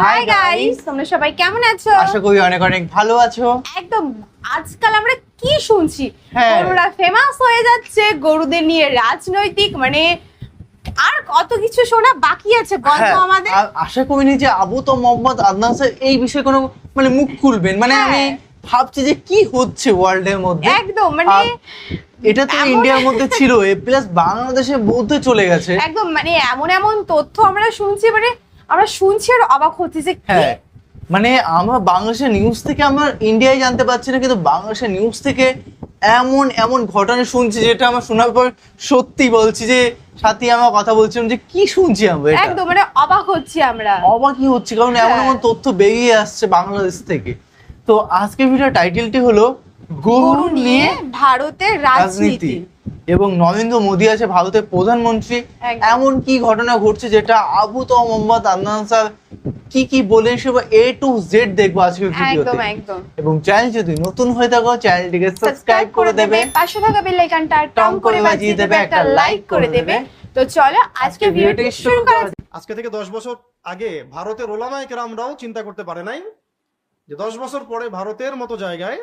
Hi guys, তোমরা সবাই কেমন আছো? আশা করি অনেক অনেক ভালো আছো। একদম। আজকাল আমরা কি শুনছি, হ্যাঁ। গরুরা ফেমাস হয়ে যাচ্ছে, গরুদের নিয়ে রাজনৈতিক মানে আর কত কিছু শোনা বাকি আছে। বলতো হ্যাঁ, আমাদের আশা করিনি যে আবু তো মোহাম্মদ আদনান স্যার এই বিষয়ে কোনো মানে মুখ খুলবেন। মানে হ্যাঁ। আমি ভাবছি যে কি হচ্ছে ওয়ার্ল্ডের মধ্যে। একদম মানে এটা তো এমন- ইন্ডিয়ার মধ্যে ছিল, প্লাস বাংলাদেশের মধ্যে চলে গেছে। একদম মানে এমন এমন তথ্য আমরা শুনছি, মানে আমরা শুনছি আর অবাক হচ্ছি যে কি। হ্যাঁ, মানে আমরা বাংলাদেশের নিউজ থেকে আমরা ইন্ডিয়ায় জানতে পারছি না, কিন্তু বাংলাদেশের নিউজ থেকে এমন এমন ঘটনা শুনছি যেটা আমার শোনার পর সত্যি বলছি যে সাথী আমার কথা বলছিলাম যে কি শুনছি আমরা, এটা একদম মানে অবাক হচ্ছি আমরা। অবাকই হচ্ছে, কারণ এমন হ্যাঁ। এমন তথ্য বেরিয়ে আসছে বাংলাদেশ থেকে। তো আজকের ভিডিও টাইটেলটি হলো গরু নিয়ে ভারতের রাজনীতি। এবং নরেন্দ্র মোদী আছে ভারতের প্রধানমন্ত্রী। একদম। এমন কি ঘটনা ঘটছে যেটা আবু তো মোহাম্মদ আদনান স্যার কি কি বলেন সেটা A to Z দেখবো আজকের একদম ভিডিওতে। একদম। এবং চ্যানেল যদি নতুন হয়ে থাকো চ্যানেলটিকে সাবস্ক্রাইব করে দেবে, পাশে থাকা বেল আইকনটা টং করে বাজিয়ে দেবে, একটা লাইক করে দেবে। তো চলো আজকে ভিডিওটি শুরু করা যাক। আজকে থেকে 10 বছর আগে ভারতের ওলামায়ে কেরামরাও চিন্তা করতে পারে নাই যে 10 বছর পরে ভারতের মতো জায়গায়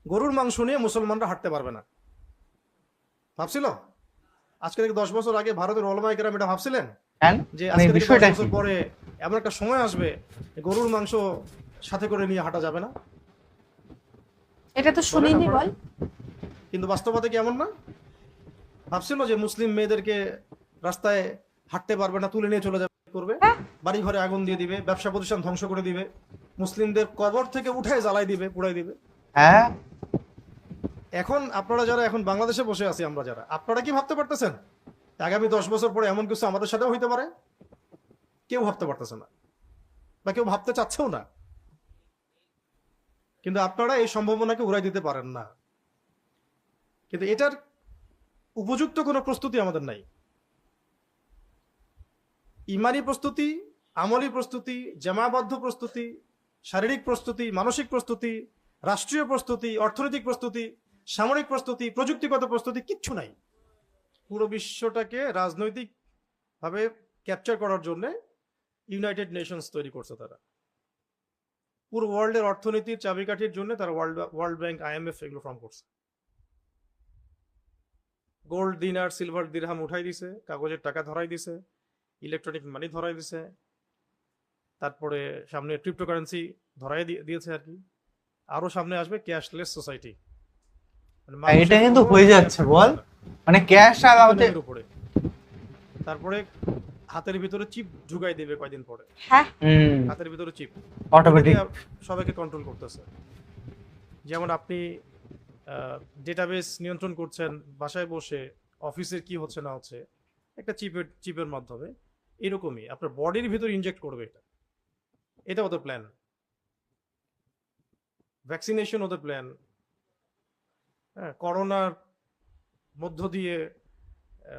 গরুর মাংস নিয়ে মুসলমানরা হাঁটতে পারবে না। ভাবছিল আজকে থেকে 10 বছর আগে ভারতের ওলামায়ে কেরাম এটা ভাবছিলেন হ্যাঁ, যে মানে আজকে থেকে 10 বিষয়টা বছর কি? পরে এমন একটা সময় আসবে গরুর মাংস সাথে করে নিয়ে হাঁটা যাবে না? এটা তো শুনিনি বল। কিন্তু বাস্তবতা কি এমন না? ভাবছিল যে মুসলিম মেয়েদেরকে রাস্তায় হাঁটতে পারবে না, তুলে নিয়ে চলে যাবে, করবে, বাড়ি ঘরে আগুন দিয়ে দিবে, ব্যবসা প্রতিষ্ঠান ধ্বংস করে দিবে, মুসলিমদের কবর থেকে উঠে জ্বালাই দিবে, পুড়াই দিবে। হ্যাঁ, এখন আপনারা যারা এখন বাংলাদেশে বসে আছি, আমরা যারা, আপনারা কি ভাবতে পারতেছেন আগামী 10 বছর পরে এমন কিছু আমাদের সাথেও হইতে পারে? কেউ ভাবতে পারতেছে না, বা কেউ ভাবতে চাচ্ছেও না। কিন্তু আপনারা এই সম্ভাবনাকে উড়াই দিতে পারেন না। কিন্তু এটার উপযুক্ত কোনো প্রস্তুতি আমাদের নাই। ইমানি প্রস্তুতি, আমলি প্রস্তুতি, জামাবদ্ধ প্রস্তুতি, শারীরিক প্রস্তুতি, মানসিক প্রস্তুতি, রাষ্ট্রীয় প্রস্তুতি, অর্থনৈতিক প্রস্তুতি, সামরিক প্রস্তুতি, প্রযুক্তিগত প্রস্তুতি কিচ্ছু নাই। পুরো বিশ্বটাকে রাজনৈতিক ভাবে ক্যাপচার করার জন্য ইউনাইটেড নেশনস তৈরি করছে তারা। পুরো ওয়ার্ল্ডের অর্থনীতির চাবিকাঠির জন্য তারা ওয়ার্ল্ড ব্যাংক, IMF এগুলো ফর্ম করছে। গোল্ড দিনার, সিলভার দিরহাম উঠাই দিছে, কাগজের টাকা ধরাই দিছে, ইলেকট্রনিক মানি ধরাই দিছে, তারপরে সামনে ক্রিপ্টোকারেন্সি ধরাই দিয়েছে আর কি। আরো সামনে আসবে ক্যাশলেস সোসাইটি। এটা কিন্তু হয়ে যাচ্ছে বল, মানে ক্যাশ আর উপরে, তারপরে হাতের ভিতরে চিপ ঢুকাই দেবে কয়দিন পরে। হ্যাঁ, হাতের ভিতরে চিপ অটোমেটিক সবাইকে কন্ট্রোল করতেছে। যেমন আপনি ডেটাবেস নিয়ন্ত্রণ করছেন বাসায় বসে, অফিসের কি হচ্ছে না হচ্ছে একটা চিপের মাধ্যমে, এরকমই আপনার বডির ভিতর ইনজেক্ট করবে। এটা ওদের প্ল্যান। ভ্যাকসিনেশন ওদের প্ল্যান। হ্যাঁ, করোনার মধ্য দিয়ে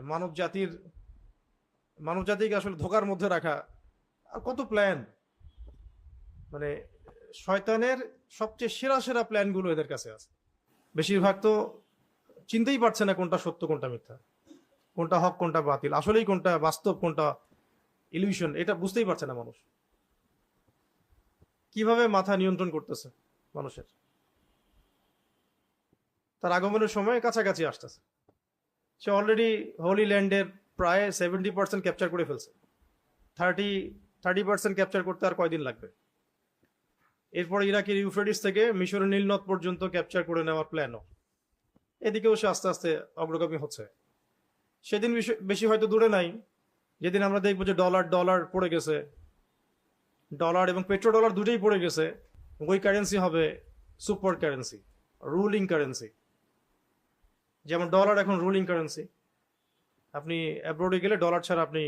মানব জাতিকে আসলে ধোকার মধ্যে রাখা, আর কত প্ল্যান। মানে শয়তানের সবচেয়ে সেরা সেরা প্ল্যানগুলো এদের কাছে আছে। বেশিরভাগ তো চিনতেই পারছে না কোনটা সত্য কোনটা মিথ্যা, কোনটা হক কোনটা বাতিল, আসলেই কোনটা বাস্তব কোনটা ইলিউশন, এটা বুঝতেই পারছে না মানুষ। কিভাবে মাথা নিয়ন্ত্রণ করতেছে মানুষের। তার আগমনের সময় কাছাকাছি আসতেছে। সে অলরেডি হোলি ল্যান্ডের প্রায় 70% ক্যাপচার করে ফেলছে। 30% ক্যাপচার করতে আর কয়দিন লাগবে। এরপর ইরাকের ইউফ্রেটিস থেকে মিশরের নীলনদ পর্যন্ত ক্যাপচার করে নেওয়ার প্ল্যানও। এদিকেও সে আস্তে আস্তে অগ্রগামী হচ্ছে। সেদিন বেশি হয়তো দূরে নাই যেদিন আমরা দেখবো যে ডলার পড়ে গেছে, ডলার এবং পেট্রো ডলার দুটোই পড়ে গেছে। ওই কারেন্সি হবে সুপার কারেন্সি, রুলিং কারেন্সি। যেমন ডলার এখন রুলিং কারেন্সি, আপনি অ্যাব্রোডে গেলে ডলার ছাড়া আপনি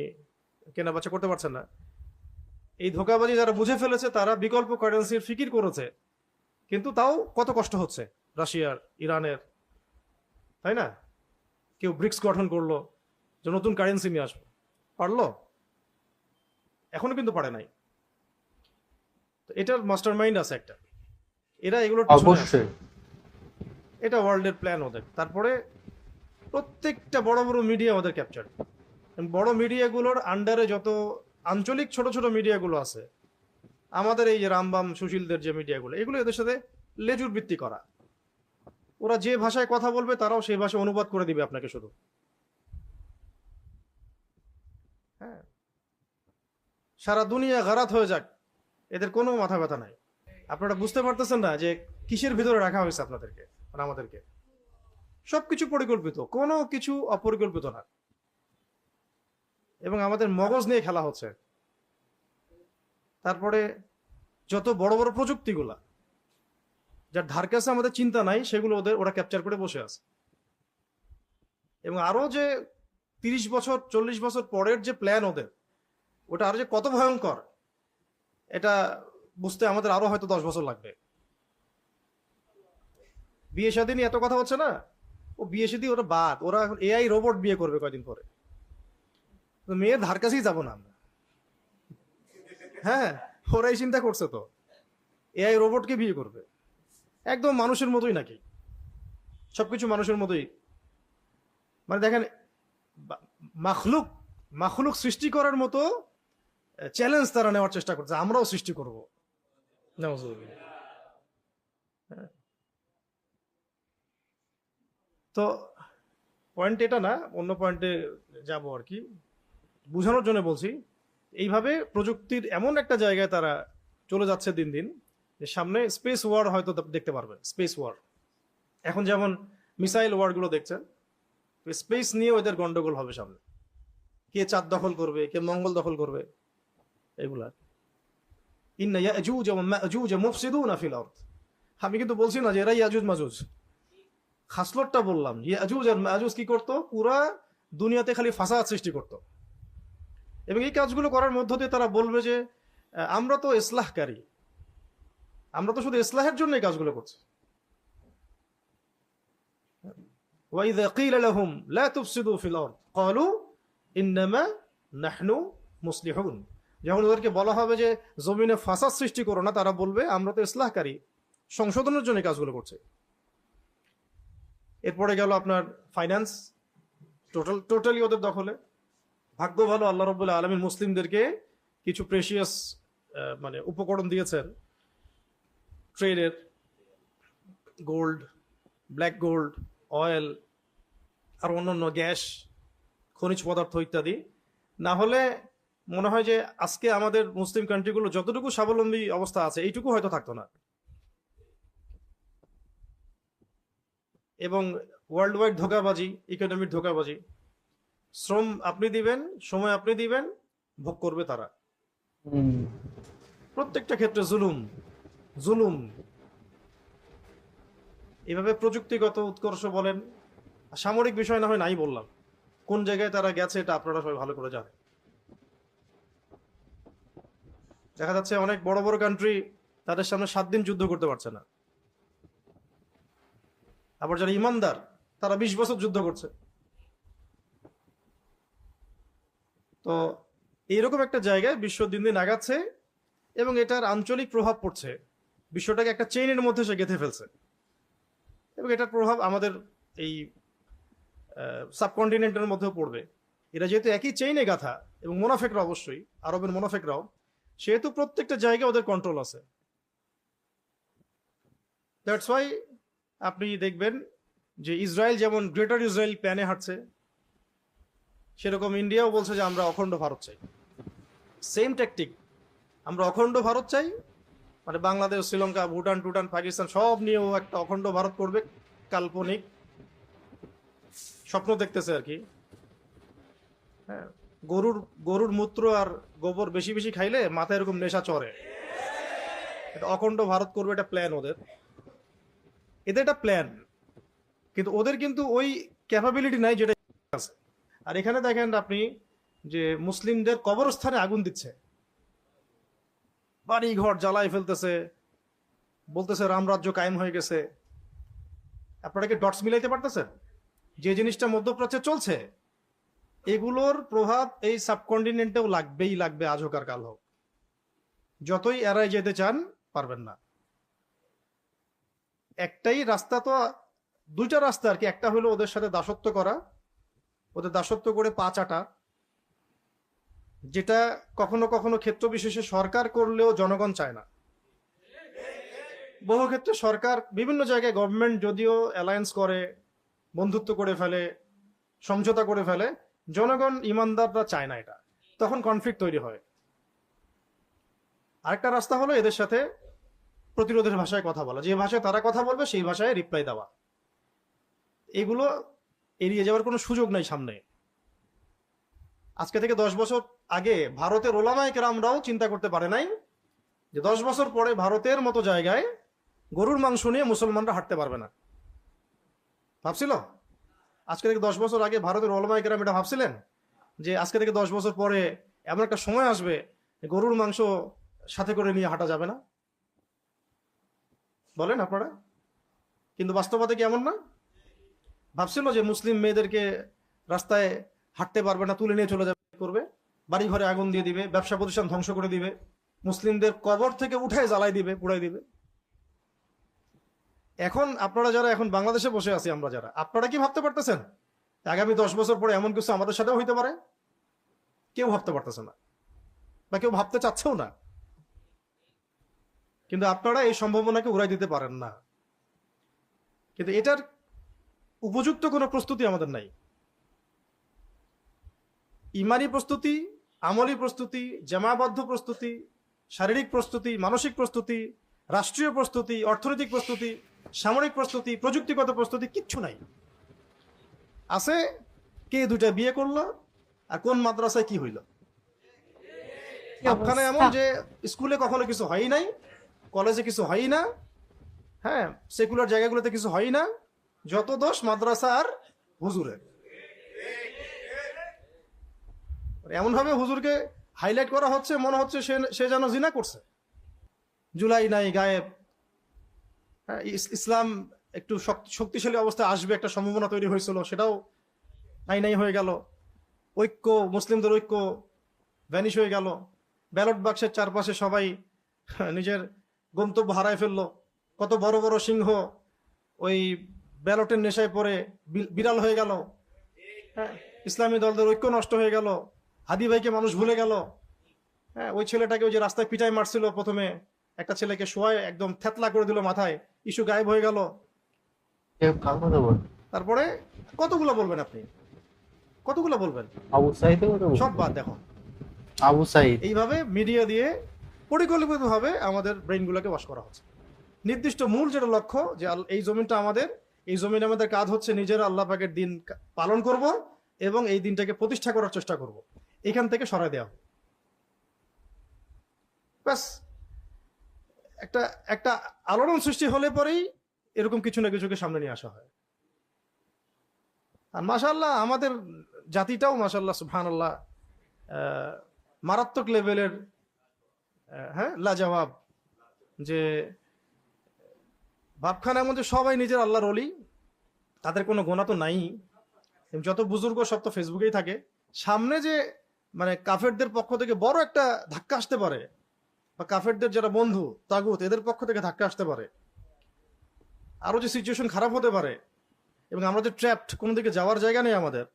কেনা বেচা করতে পারছেন না। এই ধোঁকাবাজি যারা বুঝে ফেলেছে তারা বিকল্প কারেন্সির ফিকির করেছে, কিন্তু তাও কত কষ্ট হচ্ছে রাশিয়ার, ইরানের, তাই না? কেউ ব্রিক্স গঠন করলো যে নতুন কারেন্সি নিয়ে আসবে, পারলো? এখনো কিন্তু পারে নাই। এটার মাস্টার মাইন্ড আছে একটা, এরা এগুলোর অবশ্যই। এটা ওয়ার্ল্ডের প্ল্যান ওদের। তারপরে প্রত্যেকটা বড় বড় মিডিয়া ওদের ক্যাপচার। বড় মিডিয়াগুলোর আন্ডারে যত আঞ্চলিক ছোট ছোট মিডিয়াগুলো আছে, আমাদের এই যে রামবাম সুশীলদের যে মিডিয়াগুলো, এগুলো এদের সাথে লেজুর বৃত্তি করা। ওরা যে ভাষায় কথা বলবে তারাও সেই ভাষায় অনুবাদ করে দিবে আপনাকে শুধু। হ্যাঁ, সারা দুনিয়া গারাত হয়ে যাক, এদের কোনো মাথা ব্যথা নাই। আপনারা বুঝতে পারতেছেন না যে কিসের ভিতরে রাখা হয়েছে আপনাদেরকে, মানে আমাদেরকে। সবকিছু পরিকল্পিত, কোনো কিছু অপরিকল্পিত না। এবং আমাদের মগজ নিয়ে খেলা হচ্ছে। তারপরে যত বড় বড় প্রযুক্তিগুলা যার ধার কাছে আমাদের চিন্তা নাই, সেগুলো ওরা ক্যাপচার করে বসে আছে। এবং আরো যে 30 বছর 40 বছর পরের যে প্ল্যান ওদের, ওটা আরো যে কত ভয়ঙ্কর, এটা বুঝতে আমাদের আরো হয়তো 10 বছর লাগবে। বিয়ে শাদী নিয়ে এত কথা হচ্ছে না, ও বিয়ে শাদী ওরা বাদ, ওরা এখন এআই রোবট বিয়ে করবে কয়দিন পরে। তো মেয়ের ধার কাছেই যাবো না আমরা। হ্যাঁ, ওরাই চিন্তা করছে তো, এআই রোবটকে বিয়ে করবে, একদম মানুষের মতোই নাকি, সবকিছু মানুষের মতোই। মানে দেখেন, মাখলুক মাখলুক সৃষ্টি করার মতো চ্যালেঞ্জ তারা নেওয়ার চেষ্টা করছে, আমরাও সৃষ্টি করবো। তো পয়েন্ট এটা না, অন্য পয়েন্টে যাব আর কি, বুঝানোর জন্য বলছি। এইভাবে প্রযুক্তির এমন একটা জায়গায় তারা চলে যাচ্ছে দিন দিন, যে সামনে স্পেস ওয়ার হয়তো দেখতে পারবে। স্পেস ওয়ার, এখন যেমন মিসাইল ওয়ার গুলো দেখছেন, স্পেস নিয়ে ওদের গন্ডগোল হবে সামনে। কে চাঁদ দখল করবে, কে মঙ্গল দখল করবে, এগুলা। ইন্না ইয়াজুজ ওয়া মাজুজ মুফসিদুনা ফিল আরদ। আমি কিন্তু বলছি না যে এরা ইয়াজুজ মাজুজ, খাসলতটা বললাম। ইয়াজুজ আর মাজুজ কি করতো, পুরা দুনিয়াতে খালি ফাসাদ সৃষ্টি করতো। এবং এই কাজগুলো করার মধ্য দিয়ে তারা বলবে যে আমরা তো ইসলাহকারী, আমরা তো শুধু ইসলাহের জন্য এই কাজগুলো করছি। ওয়াইযা কিলা লাহুম লা তুফসিদু ফিল আরদ ক্বালু ইন্নামা নাহনু মুসলিহুন। যখন ওদেরকে বলা হবে যে জমিনে ফাসাদ সৃষ্টি করো না, তারা বলবে আমরা তো ইসলাহকারী, সংশোধনের জন্য কাজগুলো করছে। এরপরে গেল আপনার ফাইন্যান্স, টোটালি ওদের দখলে। ভাগ্য ভালো, আল্লাহ রাব্বুল আলামিন মুসলিমদেরকে কিছু প্রেশিয়াস মানে উপকরণ দিয়েছেন ট্রেডের, গোল্ড, ব্ল্যাক গোল্ড, অয়েল, আর অন্যান্য গ্যাস, খনিজ পদার্থ ইত্যাদি। না হলে মনে হয় যে আজকে আমাদের মুসলিম কান্ট্রিগুলো যতটুকু স্বাবলম্বী অবস্থা আছে, এইটুকু হয়তো থাকতো না। এবং ওয়ার্ল্ড ওয়াইড ধোঁকাবাজি, ইকোনমির ধোঁকাবাজি। শ্রম আপনি দিবেন, সময় আপনি দিবেন, ভোগ করবে তারা। প্রত্যেকটা ক্ষেত্রে জুলুম জুলুম। এভাবে প্রযুক্তিগত উৎকর্ষ বলেন, সামরিক বিষয় না হয় নাই বললাম, কোন জায়গায় তারা গেছে এটা আপনারা সবাই ভালো করে জানেন। দেখা যাচ্ছে অনেক বড় বড় কান্ট্রি তাদের সামনে 7 দিন যুদ্ধ করতে পারছে না। আবার যারা ইমানদার তারা 20 বছর যুদ্ধ করছে। তো এইরকম একটা জায়গায় বিশ্ব দিন দিন আগাচ্ছে, এবং এটার আঞ্চলিক প্রভাব পড়ছে, বিশ্বটাকে একটা চেইনের মধ্যে সে গেঁথে ফেলছে। এবং এটার প্রভাব আমাদের এই সাবকন্টিনেন্টের মধ্যেও পড়বে। এরা যেহেতু একই চেইনে গাথা, এবং মোনাফেকরা অবশ্যই, আরবের মোনাফেকরাও, সেহেতু প্রত্যেকটা জায়গায় ওদের কন্ট্রোল আছে। দ্যাটস ওয়াই আপনি দেখবেন যে ইসরায়েল যেমন গ্রেটার ইসরায়েল প্ল্যানে হাঁটছে, সেরকম ইন্ডিয়াও বলছে যে আমরা অখণ্ড ভারত চাই। সেম ট্যাকটিক, আমরা অখণ্ড ভারত চাই, মানে বাংলাদেশ, শ্রীলঙ্কা, ভুটান টুটান, পাকিস্তান সব নিয়েও একটা অখণ্ড ভারত করবে। কাল্পনিক স্বপ্ন দেখতেছে আর কি। হ্যাঁ, গরুর মূত্র আর গোবর বেশি বেশি খাইলে মাথায় এরকম নেশা চড়ে। এটা অখণ্ড ভারত করবে, এটা প্ল্যান ওদের। এদের একটা প্ল্যান, কিন্তু ওদের কিন্তু ওই ক্যাপাবিলিটি নাই যেটা আছে। আর এখানে দেখেন আপনি যে মুসলিমদের কবরস্থানে আগুন দিচ্ছে, বাড়ি ঘর জ্বালায় ফেলতেছে, বলতেছে রামরাজ্য কায়েম হয়ে গেছে। আপনারা কি ডটস মিলাইতে পারতেছেন? যে জিনিসটা মধ্যপ্রাচ্যে চলছে, এগুলোর প্রভাব এই সাবকন্টিনেন্টেও লাগবেই লাগবে, আজ হোক আর কাল হোক। যতই এড়াই যেতে চান, পারবেন না। একটাই রাস্তা, তো 2টা রাস্তা আর কি। একটা হলো ওদের সাথে দাসত্ব করা, ওদের দাসত্ব করে পা চাটা, যেটা কখনো কখনো ক্ষেত্র বিশেষে সরকার করলেও জনগণ চায় না। বহু ক্ষেত্রে সরকার বিভিন্ন জায়গায় গভর্নমেন্ট যদিও অ্যালায়েন্স করে, বন্ধুত্ব করে ফেলে, সমঝোতা করে ফেলে, জনগণ ইমানদাররা চায় না এটা, তখন কনফ্লিক্ট তৈরি হয়। আরেকটা রাস্তা হলো এদের সাথে প্রতিরোধের ভাষায় কথা বলা, যে ভাষায় তারা কথা বলবে সেই ভাষায় রিপ্লাই দেওয়া। এগুলো এড়িয়ে যাওয়ার কোনো সুযোগ নাই সামনে। আজকে থেকে 10 বছর আগে ভারতের ওলামায়ে কেরামরাও চিন্তা করতে পারে নাই যে 10 বছর পরে ভারতের মতো জায়গায় গরুর মাংস নিয়ে মুসলমানরা হাঁটতে পারবে না। ভাবছিল? আজকে থেকে 10 বছর আগে ভারতের ওলামায়ে কেরাম এটা ভাবছিলেন যে আজকে থেকে 10 বছর পরে এমন একটা সময় আসবে গরুর মাংস সাথে করে নিয়ে হাঁটা যাবে না? বলেন আপনারা। কিন্তু বাস্তবতা কি এমন না? ভাবছিল যে মুসলিম মেয়েদেরকে রাস্তায় হাঁটতে পারবে না, তুলে নিয়ে চলে যাবে, করবে, বাড়ি ঘরে আগুন দিয়ে দিবে, ব্যবসা প্রতিষ্ঠান ধ্বংস করে দিবে, মুসলিমদের কবর থেকে উঠে জ্বালাই দিবে, পুড়াই দিবে। এখন আপনারা যারা এখন বাংলাদেশে বসে আছি, আমরা যারা, আপনারা কি ভাবতে পারতেছেন আগামী 10 বছর পরে এমন কিছু আমাদের সাথেও হইতে পারে? কেউ ভাবতে পারতেছে না, বা কেউ ভাবতে চাচ্ছেও না। কিন্তু আপনারা এই সম্ভাবনাকে উড়াই দিতে পারেন না। কিন্তু এটার উপযুক্ত কোনো প্রস্তুতি আমাদের নাই। ইমানি প্রস্তুতি, আমলি প্রস্তুতি, জামাবদ্ধ প্রস্তুতি, শারীরিক প্রস্তুতি, মানসিক প্রস্তুতি, রাষ্ট্রীয় প্রস্তুতি, অর্থনৈতিক প্রস্তুতি, সামরিক প্রস্তুতি, প্রযুক্তিগত প্রস্তুতি কিচ্ছু নাই। আছে কে দুইটা বিয়ে করলো আর কোন মাদ্রাসায় কি হইল। আপনারা এমন যে স্কুলে কখনো কিছু হয় নাই, কলেজে কিছু হয় না, হ্যাঁ, সেকুলার জায়গাগুলোতে কিছু হয় না, যত দোষ মাদ্রাসা আর হুজুরের। এমন ভাবে হুজুরকে হাইলাইট করা হচ্ছে, মনে হচ্ছে সে যেন জিনা করছে। জুলাই নাই, গায়েব। হ্যাঁ, ইসলাম একটু শক্তিশালী অবস্থায় আসবে একটা সম্ভাবনা তৈরি হয়েছিল, সেটাও নাই হয়ে গেল। ঐক্য, মুসলিমদের ঐক্য ভ্যানিশ হয়ে গেল। ব্যালট বাক্সের চারপাশে সবাই নিজের গন্তব্য হারায় ফেললো। কত বড় বড় সিংহ ওই ব্যালটের নেশায় পড়ে বিড়াল হয়ে গেল। হ্যাঁ, ইসলামী দলদের ঐক্য নষ্ট হয়ে গেল। হাদি ভাইকে মানুষ ভুলে গেল। হ্যাঁ, ওই ছেলেটাকে ওই যে রাস্তায় পিটাই মারছিল প্রথমে, একটা ছেলেকে শোয়ায় একদম থেতলা করে দিল মাথায়, ইস্যু গায়েব হয়ে গেল। তারপরে কতগুলো বলবেন আপনি, কতগুলো বলবেন? আবু সাইদ, সব বাদ দেখো। আবু সাইদ। এইভাবে মিডিয়া দিয়ে পরিকল্পিতভাবে আমাদের ব্রেইনগুলোকে ওয়াশ করা হচ্ছে। নির্দিষ্ট মূল যেটা লক্ষ্য, যে এই জমিনটা আমাদের, এই জমিনে আমাদের কাজ হচ্ছে নিজেরা আল্লাহ পাকের দিন পালন করব এবং এই দিনটাকে প্রতিষ্ঠা করার চেষ্টা করব, এখান থেকে সরাই দেওয়া। ব্যাস, একটা একটা আলোড়ন সৃষ্টি হলে পরেই এরকম কিছু না কিছুকে সামনে নিয়ে আসা হয়। আর মাশাআল্লাহ আমাদের জাতিটাও মাশাআল্লাহ সুবহানাল্লাহ মারাত্মক লেভেলের, হ্যাঁ, লাজবাব। যে ভাবখানা এমন যে সবাই নিজের আল্লাহর ওলি, তাদের কোনো গোনা তো নাই। যত বুজুর্গ সব তো ফেসবুকেই থাকে। সামনে যে মানে কাফেরদের পক্ষ থেকে বড় একটা ধাক্কা আসতে পারে, বা কাফেরদের যারা বন্ধু তাগুত এদের পক্ষ থেকে ধাক্কা আসতে পারে, আরো যে সিচুয়েশন খারাপ হতে পারে, এবং আমরা যে ট্র্যাপড, কোনো দিকে যাওয়ার জায়গা নেই, আমাদের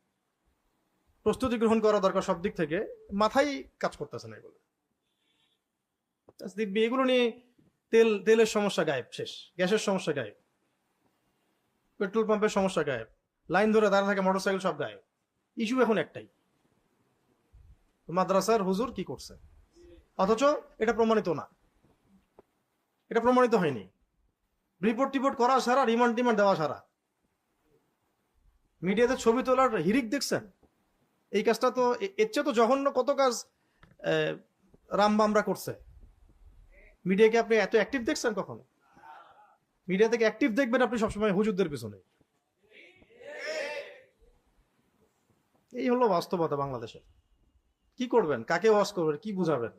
প্রস্তুতি গ্রহণ করা দরকার সব দিক থেকে, মাথায় কাজ করতেছে না এগুলো। দেখবি এগুলো নিয়ে তেলের সমস্যা গায়েব, শেষ। গ্যাসের সমস্যা গায়েব, পেট্রোল পাম্পের সমস্যা গায়েব, লাইন ধরে দাঁড়া থাকে মোটরসাইকেল সব গায়েব। ইস্যু এখন একটাই, মাদ্রাসার হুজুর কি করছে। অথচ এটা প্রমাণিত না, এটা প্রমাণিত হয়নি। রিপোর্ট টিপোর্ট করা ছাড়া, রিমান্ড টিমান্ড দেওয়া ছাড়া। মিডিয়াতে ছবি তোলার হিরিক দেখছেন? এই কাজটা তো এর চেয়ে তো জঘন্য কত কাজ রামবামরা করছে। মিডিয়াকে আপনি এত অ্যাক্টিভ দেখছেন কখনো? মিডিয়া থেকে অ্যাক্টিভ দেখবেন আপনি সবসময় হুজুরদের পিছনে। এই হলো বাস্তবতা বাংলাদেশে। কি করবেন, কাকে ওয়াজ করবেন, কি বুঝাবেন?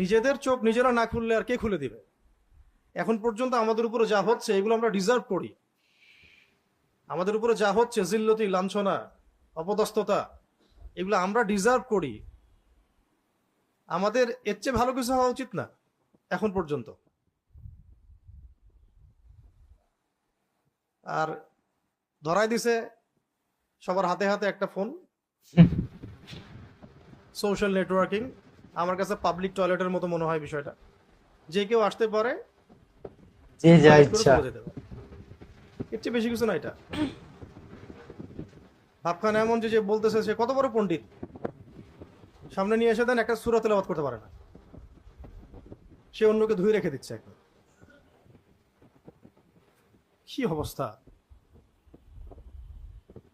নিজেদের চোখ নিজেরা না খুললে আর কে খুলে দিবে? এখন পর্যন্ত আমাদের উপরে যা হচ্ছে এগুলো আমরা ডিজার্ভ করি। আমাদের উপরে যা হচ্ছে, জিল্লতি, লাঞ্ছনা, অপদস্থতা, এগুলো আমরা ডিজার্ভ করি। আমাদের এর চেয়ে ভালো কিছু হওয়া উচিত না এখন পর্যন্ত। আর ধরাই দিছে সবার হাতে হাতে একটা ফোন। সোশ্যাল নেটওয়ার্কিং, আমার কাছে পাবলিক টয়লেটের মতো মনে হয় বিষয়টা। যে কেউ আসতে পারে, যে যা invite করে ইচ্ছা। চলে যেতে পারে। এর চেয়ে বেশি কিছু না এটা। ভাবখান এমন যে বলতেছে সে কত বড় পণ্ডিত, সামনে নিয়ে এসে দেন একটা সূরা তেলাওয়াত করতে পারে না, সে অন্যকে ধুয়ে রেখে দিচ্ছে একদম। কি অবস্থা!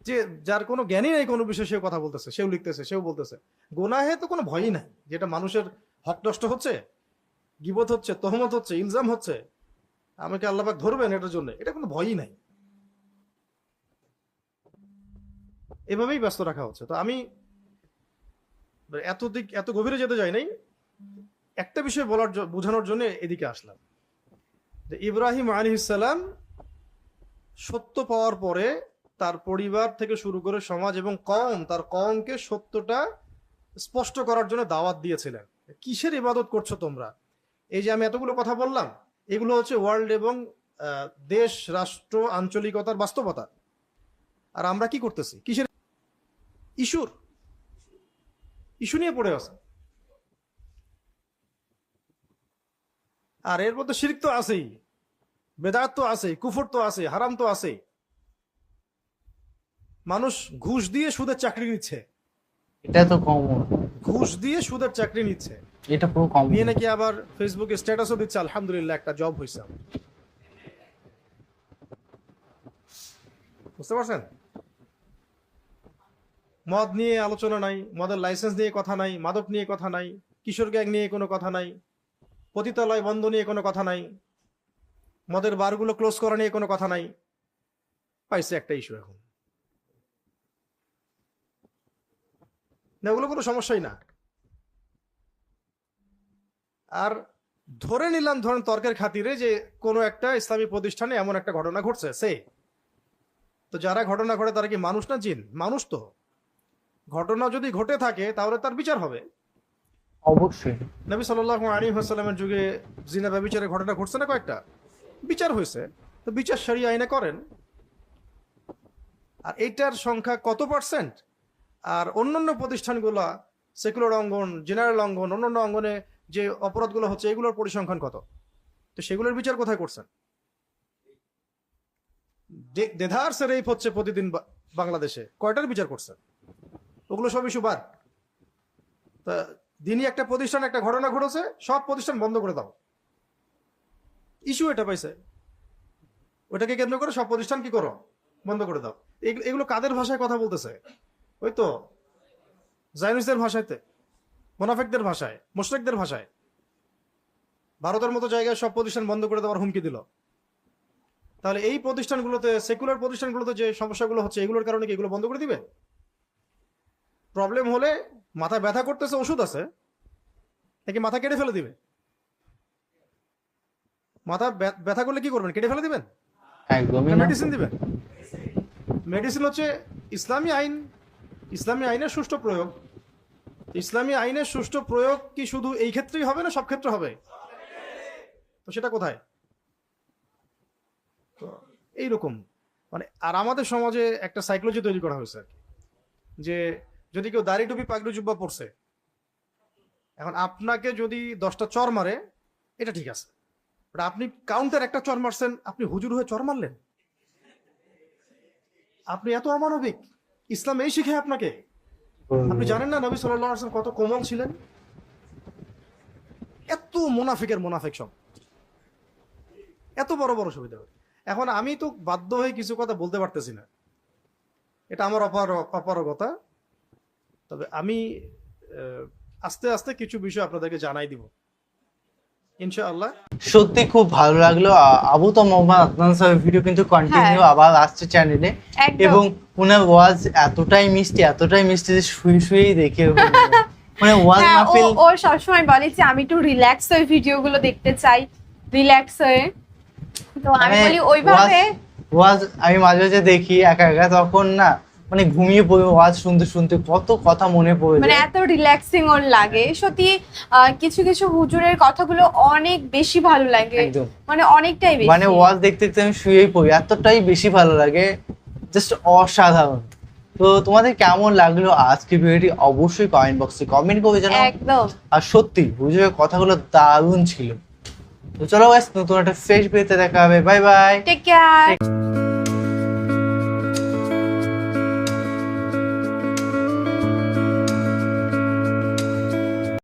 যে যার কোনো জ্ঞানই নেই কোনো বিষয়ে, সেও কথা বলতেছে, সেও লিখতেছে, সেও বলতেছে। গুনাহে তো কোনো ভয়ই নাই, যেটা মানুষের হক নষ্ট হচ্ছে, গীবত হচ্ছে, তহমত হচ্ছে, ইলজাম হচ্ছে, আমাকে আল্লাহ পাক ধরবেন এটার জন্য, এটা কোনো ভয়ই নাই। এভাবেই ব্যস্ত রাখা হচ্ছে। তো আমি এত গভীরে যেতে যাই নাই, একটা বিষয় বোঝানোর জন্য এদিকে আসলাম যে ইব্রাহিম আলাইহিস সালাম সত্য পাওয়ার পরে তার পরিবার থেকে শুরু করে সমাজ এবং তার কওমকে সত্যটা স্পষ্ট করার জন্য দাওয়াত দিয়েছিলেন। কিসের ইবাদত করছো তোমরা? এই যে আমি এতগুলো কথা বললাম, এগুলো হচ্ছে ওয়ার্ল্ড এবং দেশ, রাষ্ট্র, আঞ্চলিকতার বাস্তবতা। আর আমরা কি করতেছি? কিসের ইস্যু নিয়ে পড়ে আছে। আর এর মধ্যে শিরক তো আছেই, বেদাত তো আছেই, কুফর তো আছে, হারাম তো আছে। মানুষ ঘুষ দিয়ে সুদের চাকরি নিচ্ছে, এটা তো কমন, ঘুষ দিয়ে সুদের চাকরি নিচ্ছে, এটা পুরো কমন। নিয়ে নাকি আবার ফেসবুকে স্ট্যাটাসও দিচ্ছে, আলহামদুলিল্লাহ একটা জব হয়েছে। বুঝতে পারছেন? মদ নিয়ে আলোচনা নাই, মদের লাইসেন্স নিয়ে কথা নাই, মাদক নিয়ে কথা নাই, কিশোর গ্যাং নিয়ে কোনো কথা নাই, পতিতালয় বন্ধ নিয়ে কোনো কথা নাই, মদের বারগুলো ক্লোজ করা নিয়ে কোনো কথা নাই। পাইছে একটা ইস্যু এখন, না ওগুলো কোনো সমস্যাই না। আর ধরে নিলাম, ধরেন তর্কের খাতিরে, যে কোনো একটা ইসলামী প্রতিষ্ঠানে এমন একটা ঘটনা ঘটছে, তো যারা ঘটনা ঘটে তারা কি মানুষ না জিন? মানুষ। তো ঘটনা যদি ঘটে থাকে তাহলে তার বিচার হবে অবশ্যই। নবী সাল্লাল্লাহু আলাইহি ওয়াসাল্লামের যুগে জিনা ব্যভিচারের ঘটনা ঘটছে না কয়েকটা, বিচার হয়েছে। তো বিচার শরিয়া আইনে করেন। আর এইটার সংখ্যা কত পার্সেন্ট? আর অন্যান্য প্রতিষ্ঠানগুলো, সেকুলার অঙ্গন, জেনারেল অঙ্গন, অন্যান্য অঙ্গনে যে অপরাধগুলো হচ্ছে, এগুলোর পরিসংখ্যান কত? তো সেগুলোর বিচার কোথায় করছেন? দেধারসে রেপ হচ্ছে প্রতিদিন বাংলাদেশে, কয়টার বিচার করছেন? ওগুলো সব ইস্যু বাদ। তা দিনই একটা প্রতিষ্ঠান, একটা ঘটনা ঘটেছে, সব প্রতিষ্ঠান বন্ধ করে দাও, ইস্যু এটা পাইছে, ওটাকে কেন্দ্র করে সব প্রতিষ্ঠান কি করো? বন্ধ করে দাও। এগুলো কাদের ভাষায় কথা বলতেছে? ওই তো জায়নিস্টদের ভাষাতে, মুনাফিকদের ভাষায়, মুশরিকদের ভাষায়। ভারতের মতো জায়গায় সব প্রতিষ্ঠান বন্ধ করে দেওয়ার হুমকি দিল। তাহলে এই প্রতিষ্ঠানগুলোতে, সেকুলার প্রতিষ্ঠানগুলোতে যে সমস্যাগুলো হচ্ছে, এগুলোর কারণে কি এগুলো বন্ধ করে দিবে? প্রবলেম হলে মাথা ব্যথা করতেছে, ওষুধ আছে, নাকি মাথা কেটে ফেলে দিবে? মাথা ব্যথা করলে কি করবেন? কেটে ফেলে দিবেন? একদমই না। মেডিসিন দিবেন? মেডিসিন হচ্ছে ইসলামী আইন, ইসলামী আইনের সুষ্ঠু প্রয়োগ। ইসলামী আইনের সুষ্ঠু প্রয়োগ কি শুধু এই ক্ষেত্রেই হবে, না সব ক্ষেত্রে হবে? তো সেটা কোথায়? তো এইরকম মানে, আর আমাদের সমাজে একটা সাইকোলজি তৈরি করা হয়েছে যে যদি কেউ দাড়ি টুপি পাগড়ি জুব্বা পড়ছে, এখন আপনাকে যদি 10টা চর মারে, এটা ঠিক আছে, বাট আপনি কাউন্টার একটা চর মারছেন, আপনি হুজুর হয়ে চর মারলেন, আপনি এত অমানবিক। ইসলাম এই শিখে আপনাকে? আপনি জানেন না নবী সাল্লাল্লাহু আলাইহি ওয়াসাল্লাম কত কোমল ছিলেন? এত মুনাফিকের মুনাফিক সব, এত বড় বড় সুবিধা। এখন আমি তো বাধ্য হয়ে কিছু কথা বলতে পারতেছি না, এটা আমার অপারগতা। তবে আমি আস্তে আস্তে কিছু বিষয় আপনাদেরকে জানাই দিব ইনশাআল্লাহ। সত্যি খুব ভালো লাগলো। আবু তো মোহাম্মদ আদনান সাহেবের ভিডিও কিন্তু কন্টিনিউ আবার আসছে চ্যানেলে, এবং ওনার ওয়াজ এতটাই মিষ্টি যে শুয়েই দেখে মানে ওয়াজ মাহফিল। ও সবসময় বলে যে আমি একটু রিল্যাক্স হয়ে ভিডিওগুলো দেখতে চাই, রিল্যাক্স হয়ে। তো আমি বলি ওইভাবে ওয়াজ আমি মাঝে মাঝে দেখি একা একা, তখন না মানে ঘুমিয়ে পড়ে ওয়াজ শুনতে শুনতে কত কথা মনে পড়ে মানে এত রিল্যাক্সিং ওর লাগে। সত্যি কিছু কিছু হুজুরের কথাগুলো অনেক বেশি ভালো লাগে, মানে অনেকটাই বেশি। মানে ওয়াজ দেখতে দেখতে আমি শুয়েই পড়ি, এতটাই বেশি ভালো লাগে, জাস্ট অসাধারণ। তো তোমাদের কেমন লাগলো আজকে ভিডিওটি অবশ্যই কমেন্ট বক্সে কমেন্ট করে জানাও। একদম। আর সত্যি হুজুরের কথাগুলো দারুণ ছিল। তো চলো গাইস, নতুন একটা ফ্রেশ ভিডিওতে দেখা হবে। Bye bye. Take care.